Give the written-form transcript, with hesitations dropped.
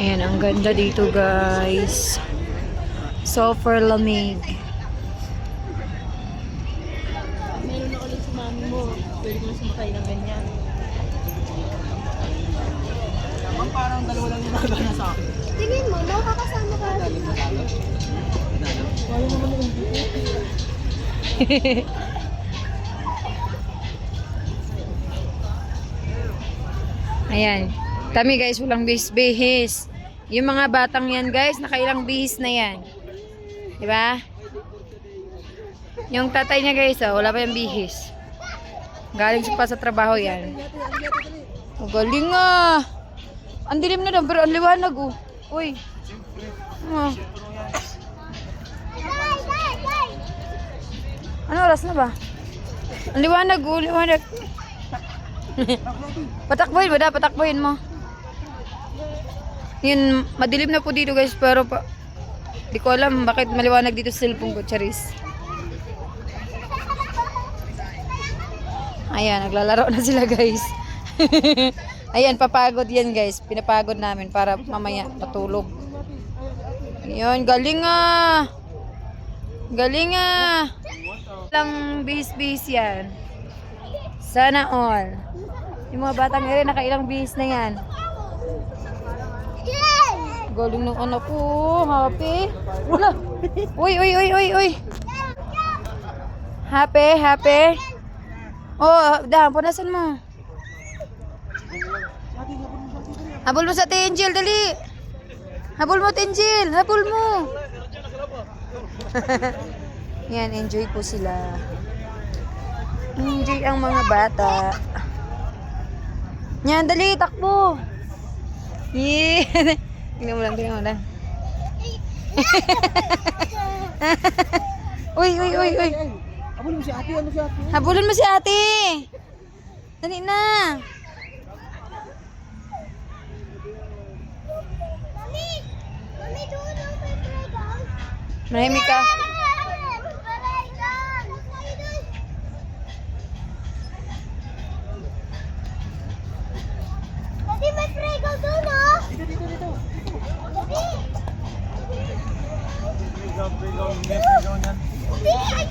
Ayan, ang ganda dito guys. Super lamig. Meron na ulit si mami mo. Pwede mo sumakay ng ganyan. Naman parang dalawa lang yung nagana sa akin. Tingin mo, makakasama ka. Kaya naman yung Ayan. Kami guys, walang bihis-bihis. Yung mga batang yan guys, nakailang bihis na yan. Diba? Yung tatay niya guys, wala pa yung bihis. Galing siya pa sa trabaho yan. Oh, galing ah. Ang dilim na lang, pero ang liwanag oh. Uy. Oh. Ano oras na ba? Ang liwanag oh, liwanag. Patakbuhin mo da, patakbuhin mo. Yun, madilim na po dito guys, pero di ko alam bakit maliwanag dito sa cellphone ko, Charis. Ayan, naglalaro na sila guys. Ayan, papagod yan guys. Pinapagod namin para mamaya matulog. Ayan, galing ah. Galing ah. Lang bis-bis yan. Sana all. Yung mga batang ere, nakailang bis na yan. Galing ng anak ko. Happy. Wala. Uy, uy, uy, uy, uy. Happy, happy. Oh, dahan, punasan mo. Habol mo sa Ate Angel, dali. Habol mo, Ate Angel. Habol mo. Yan, enjoy po sila. Enjoy ang mga bata. Yan, dali, takbo. Yeah. Tingnan mo lang, tingnan mo lang. Uy, uy, uy, uy. Habulin mo si ate, ano si ate? Habulin mo si ate. Dali na. Mami, doon ang may playground. Manahimik ka. Daddy, may playground doon, oh. Dito, dito, dito. Daddy. Playground, playground, playground yan. Daddy, ay.